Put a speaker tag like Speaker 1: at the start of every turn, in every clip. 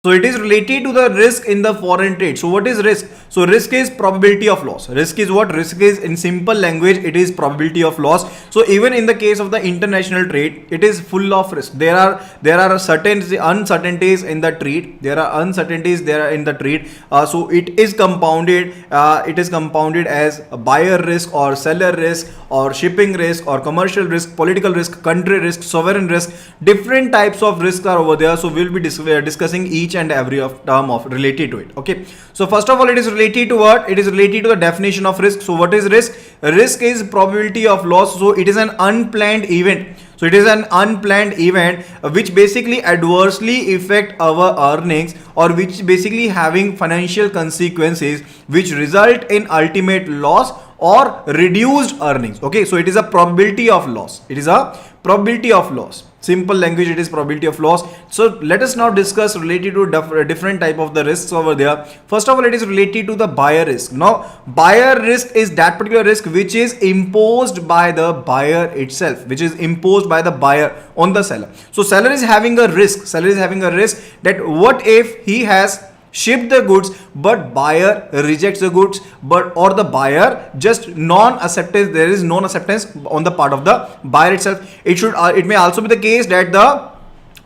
Speaker 1: So it is related to the risk in the foreign trade. So what is risk? So risk is probability of loss. Risk is what? Risk is, in simple language, it is probability of loss. So even in the case of the international trade, it is full of risk. There are certain uncertainties in the trade. There are uncertainties there in the trade. So it is compounded. It is compounded as a buyer risk or seller risk or shipping risk or commercial risk, political risk, country risk, sovereign risk. Different types of risks are over there. So we'll be discussing each and every term of related to it. Okay, so first of all, it is related to what? It is related to the definition of risk. So what is risk? Risk is probability of loss. So it is an unplanned event. So it is an unplanned event which basically adversely affect our earnings, or which basically having financial consequences which result in ultimate loss or reduced earnings. Okay, so it is a probability of loss. It is a probability of loss. Simple language, it is probability of loss. So let us now discuss related to different type of the risks over there. First of all, it is related to the buyer risk. Now buyer risk is that particular risk which is imposed by the buyer itself, which is imposed by the buyer on the seller. So seller is having a risk. Seller is having a risk that what if he has ship the goods but buyer rejects the goods, but or the buyer just non-acceptance, there is non-acceptance on the part of the buyer itself. It may also be the case that the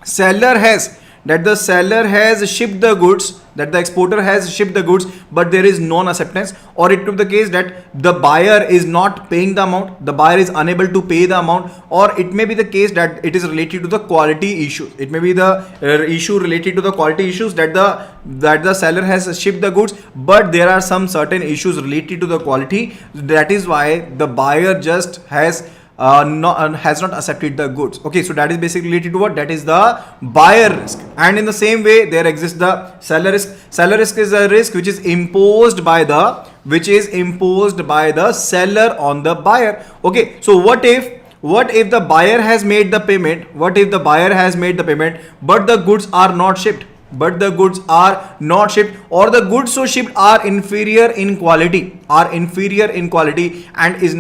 Speaker 1: seller has shipped the goods, that the exporter has shipped the goods, but there is non-acceptance. Or it could be the case that the buyer is not paying the amount, the buyer is unable to pay the amount. Or it may be the case that it is related to the quality issue. It may be the issue related to the quality issues, that the seller has shipped the goods, but there are some certain issues related to the quality. That is why the buyer just has not accepted the goods. Okay, so that is basically related to what? That is the buyer risk. And in the same way, there exists the seller risk. Seller risk is a risk which is imposed by the seller on the buyer. Okay, so what if the buyer has made the payment? What if the buyer has made the payment but the goods are not shipped? Or the goods so shipped are inferior in quality, and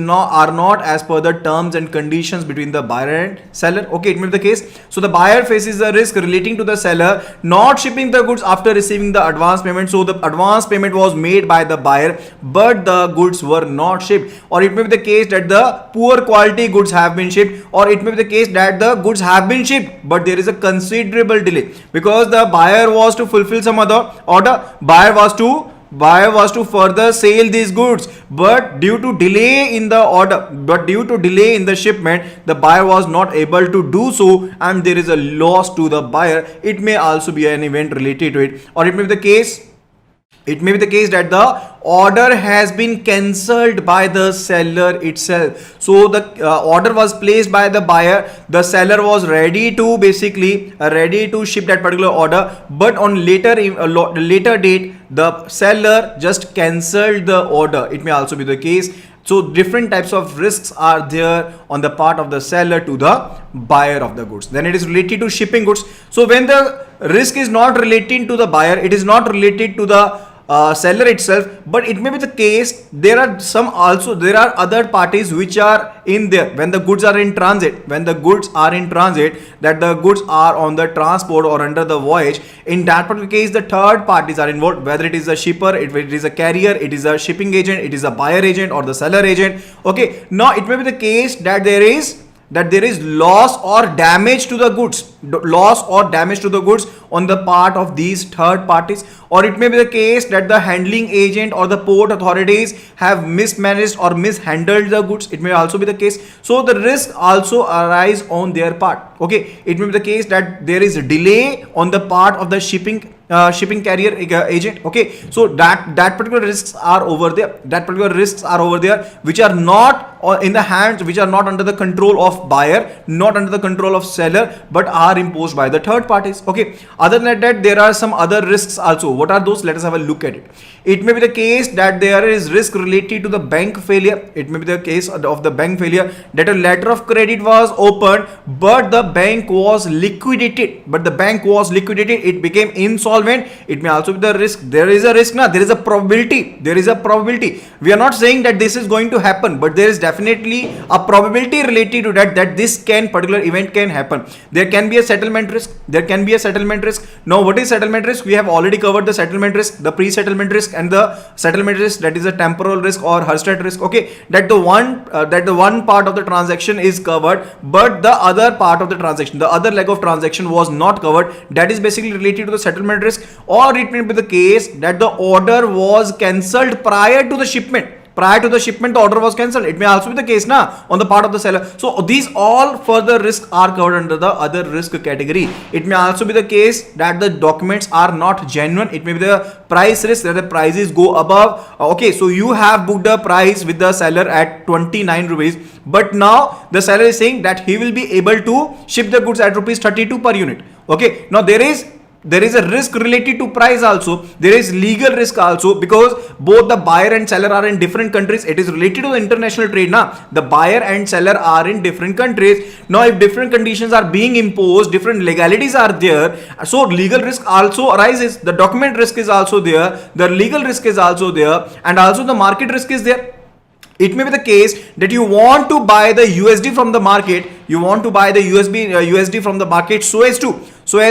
Speaker 1: are not as per the terms and conditions between the buyer and seller. Okay, it may be the case. So the buyer faces the risk relating to the seller not shipping the goods after receiving the advance payment. So the advance payment was made by the buyer, but the goods were not shipped. Or it may be the case that the poor quality goods have been shipped, or it may be the case that the goods have been shipped but there is a considerable delay because the buyer was to fulfill some other order. Buyer was to further sell these goods, but due to delay in the shipment, the buyer was not able to do so, and there is a loss to the buyer. It may also be an event related to it. Or it may be the case that the order has been cancelled by the seller itself. So the order was placed by the buyer. The seller was ready to ship that particular order, but on later date, the seller just cancelled the order. It may also be the case. So different types of risks are there on the part of the seller to the buyer of the goods. Then it is related to shipping goods. So when the risk is not relating to the buyer, it is not related to the seller itself, but it may be the case there are other parties which are in there when the goods are in transit. That the goods are on the transport or under the voyage. In that particular case, the third parties are involved, whether it is a shipper, if it is a carrier, it is a shipping agent, it is a buyer agent or the seller agent. Okay, now it may be the case that there is loss or damage to the goods on the part of these third parties. Or it may be the case that the handling agent or the port authorities have mismanaged or mishandled the goods. It may also be the case. So the risk also arise on their part. Okay, it may be the case that there is a delay on the part of the shipping carrier agent. Okay, so that particular risks are over there. Which are not in the hands, which are not under the control of buyer, not under the control of seller, but are imposed by the third parties. Okay, other than that, there are some other risks also. What are those? Let us have a look at it. It may be the case that there is risk related to the bank failure. It may be the case of the bank failure that a letter of credit was opened, but the bank was liquidated. It became insolvent. It may also be the risk. There is a risk now. There is a probability. We are not saying that this is going to happen, but there is definitely definitely a probability related to that this particular event can happen. There can be a settlement risk. Now what is settlement risk? We have already covered the settlement risk, the pre-settlement risk, and the settlement risk, that is a temporal risk or Hurstad risk. Okay, that the one part of the transaction is covered, but the other part of the transaction, the other leg of transaction was not covered. That is basically related to the settlement risk. Or it may be the case that the order was cancelled prior to the shipment. The order was cancelled. It may also be the case on the part of the seller. So these all further risks are covered under the other risk category. It may also be the case that the documents are not genuine. It may be the price risk, that the prices go above. Okay, so you have booked a price with the seller at 29 rupees, but now the seller is saying that he will be able to ship the goods at rupees 32 per unit. Okay, now there is a risk related to price also. There is legal risk also, because both the buyer and seller are in different countries. It is related to the international trade. The buyer and seller are in different countries. Now if different conditions are being imposed, different legalities are there, so legal risk also arises. The document risk is also there, the legal risk is also there, and also the market risk is there. It may be the case that you want to buy the USD from the market, USD from the market so as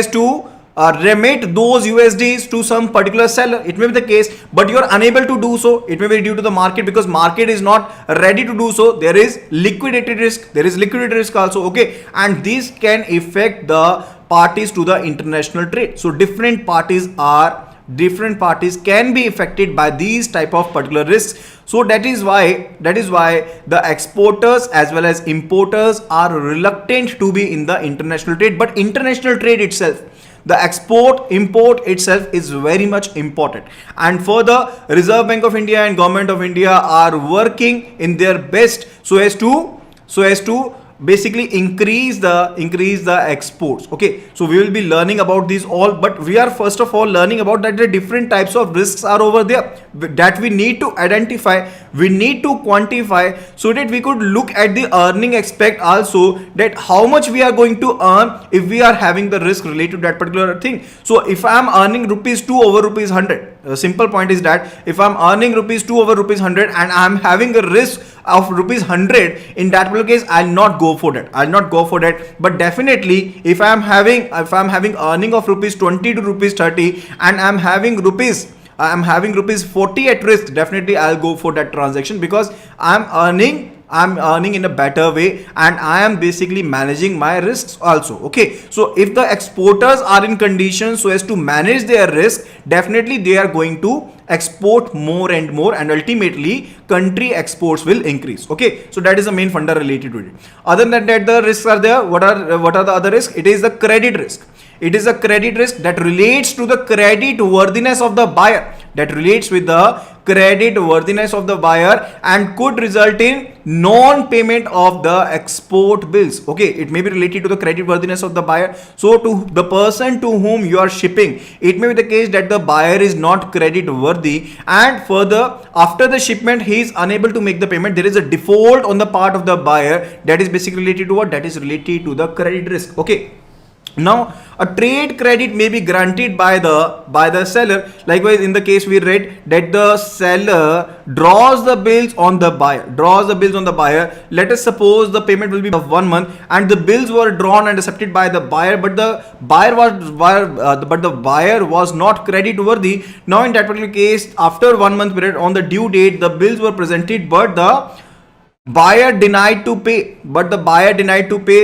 Speaker 1: to remit those USDs to some particular seller. It may be the case, but you are unable to do so. It may be due to the market, because market is not ready to do so. There is liquidity risk also. Okay, and these can affect the parties to the international trade. So different parties can be affected by these type of particular risks. So that is why the exporters as well as importers are reluctant to be in the international trade. But international trade itself, the export import itself is very much important, and further Reserve Bank of India and Government of India are working in their best so as to basically increase the exports. Okay, so we will be learning about these all, but we are first of all learning about that the different types of risks are over there that we need to identify, we need to quantify, so that we could look at the earning aspect also, that how much we are going to earn if we are having the risk related to that particular thing. So if I am earning rupees 2 over rupees 100, a simple point is that if I'm earning rupees 2 over rupees 100 and I'm having a risk of rupees 100, in that particular case I'll not go for that. But definitely if I'm having earning of rupees 20 to rupees 30 and I'm having rupees 40 at risk, definitely I'll go for that transaction, because I'm earning in a better way and I am basically managing my risks also. Okay, so if the exporters are in conditions so as to manage their risk, definitely they are going to export more and more, and ultimately country exports will increase. Okay, so that is the main funda related to it. Other than that, the risks are there. What are the other risks? It is the credit risk. It is a credit risk that relates to the credit worthiness of the buyer, and could result in non-payment of the export bills. Okay, it may be related to the credit worthiness of the buyer. So to the person to whom you are shipping, it may be the case that the buyer is not credit worthy, and further after the shipment he is unable to make the payment. There is a default on the part of the buyer. That is basically related to what? That is related to the credit risk. Okay, now a trade credit may be granted by the seller. Likewise, in the case we read that the seller draws the bills on the buyer. Let us suppose the payment will be of 1 month and the bills were drawn and accepted by the buyer, but the buyer was not credit worthy. Now in that particular case, after 1 month period, on the due date the bills were presented, but the buyer denied to pay,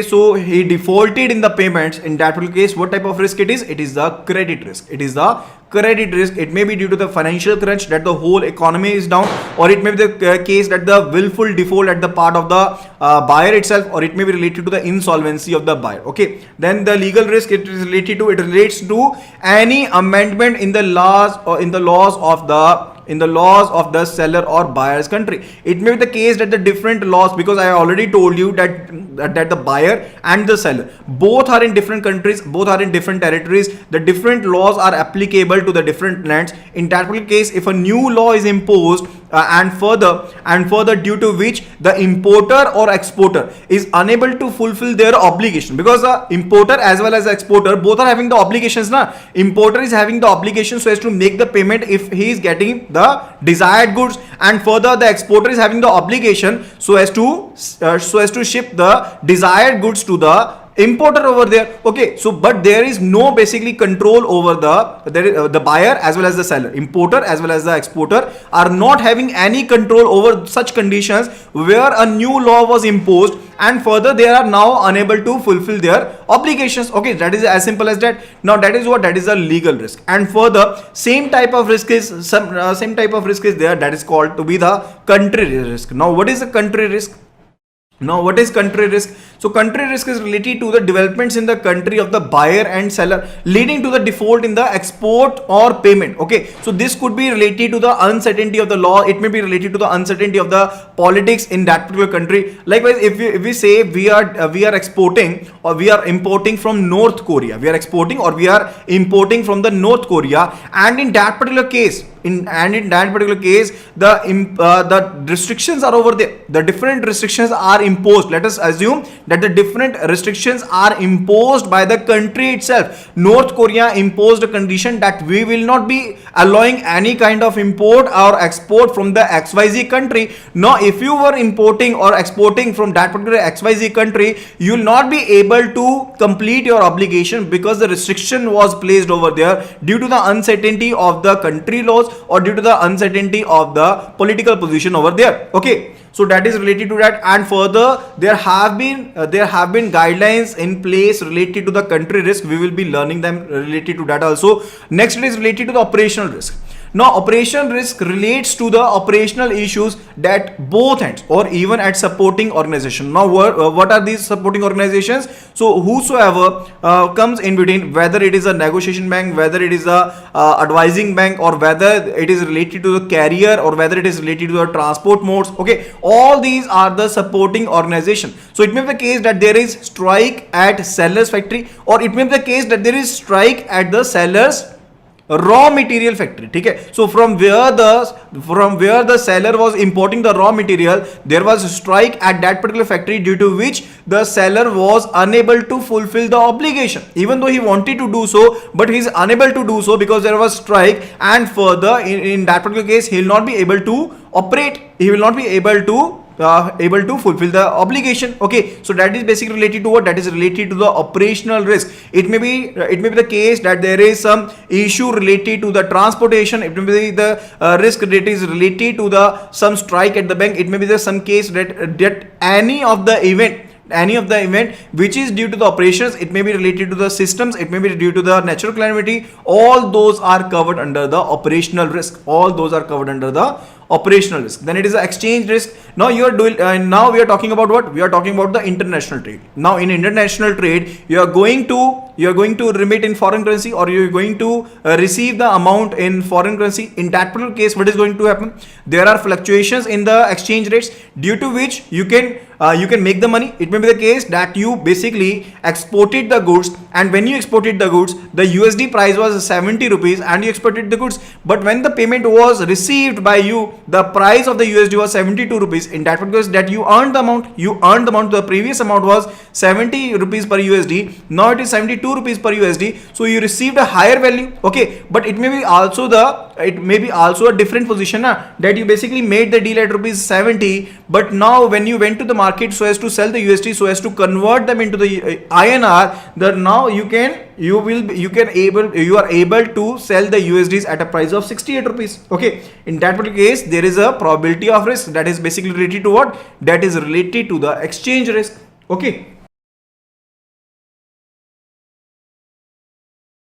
Speaker 1: so he defaulted in the payments. In that case, what type of risk it is? It is the credit risk. It may be due to the financial crunch, that the whole economy is down, or it may be the case that the willful default at the part of the buyer itself, or it may be related to the insolvency of the buyer. Okay, then the legal risk, it relates to any amendment in the laws of the seller or buyer's country. It may be the case that the different laws, because I already told you that the buyer and the seller both are in different countries, both are in different territories, the different laws are applicable to the different lands. In that case, if a new law is imposed and further due to which the importer or exporter is unable to fulfill their obligation, because the importer as well as the exporter both are having the obligations na. Importer is having the obligation so as to make the payment if he is getting the desired goods, and further the exporter is having the obligation so as to ship the desired goods to the importer over there. Okay, so but there is no basically control over the buyer as well as the seller. Importer as well as the exporter are not having any control over such conditions where a new law was imposed, and further they are now unable to fulfill their obligations. Okay, that is as simple as that. Now that is a legal risk, and further same type of risk is there, that is called to be the country risk. Now what is the country risk? Now, what is country risk? So, country risk is related to the developments in the country of the buyer and seller leading to the default in the export or payment. Okay, so this could be related to the uncertainty of the law. It may be related to the uncertainty of the politics in that particular country. Likewise, if we say we are exporting or we are importing from North Korea, we are exporting or we are importing from the North Korea, and in that particular case, the restrictions are over there. The different restrictions are imposed. Let us assume that the different restrictions are imposed by the country itself. North Korea imposed a condition that we will not be allowing any kind of import or export from the XYZ country. Now, if you were importing or exporting from that particular XYZ country, you will not be able to complete your obligation because the restriction was placed over there due to the uncertainty of the country laws or due to the uncertainty of the political position over there. Okay, so that is related to that, and further there have been guidelines in place related to the country risk. We will be learning them related to that also. Next, it is related to the operational risk. Now, operational risk relates to the operational issues that both ends or even at supporting organization. Now, what are these supporting organizations? So, whosoever comes in between, whether it is a negotiation bank, whether it is a advising bank, or whether it is related to the carrier, or whether it is related to the transport modes. Okay, all these are the supporting organization. So, it may be the case that there is strike at seller's factory, or it may be the case that there is strike at the seller's raw material factory. Okay, so from where the seller was importing the raw material, there was a strike at that particular factory, due to which the seller was unable to fulfill the obligation, even though he wanted to do so, but he is unable to do so because there was strike, and further in that particular case he will not be able to operate, he will not be able to fulfill the obligation. Okay, so that is basically related to what? That is related to the operational risk. It may be the case that there is some issue related to the transportation. It may be the risk that is related to the some strike at the bank. It may be the some case that any of the event which is due to the operations. It may be related to the systems, it may be due to the natural calamity. All those are covered under the operational risk. Then it is the exchange risk. Now now we are talking about what? We are talking about the international trade. Now in international trade, you are going to remit in foreign currency, or you are going to receive the amount in foreign currency. In that particular case, what is going to happen? There are fluctuations in the exchange rates, due to which you can make the money. It may be the case that you basically exported the goods, and when you exported the goods, the USD price was 70 rupees and you exported the goods, but when the payment was received by you, the price of the USD was 72 rupees. In that particular case, that you earned the amount. The previous amount was 70 rupees per USD. Now it is 72 rupees per USD. So you received a higher value. Okay, but it may be also a different position that you basically made the deal at rupees 70, but now when you went to the market so as to sell the USD, so as to convert them into the INR, that now you are able to sell the USDs at a price of 68 rupees. Okay, in that particular case, there is a probability of risk that is basically related to what? That is related to the exchange risk. Okay.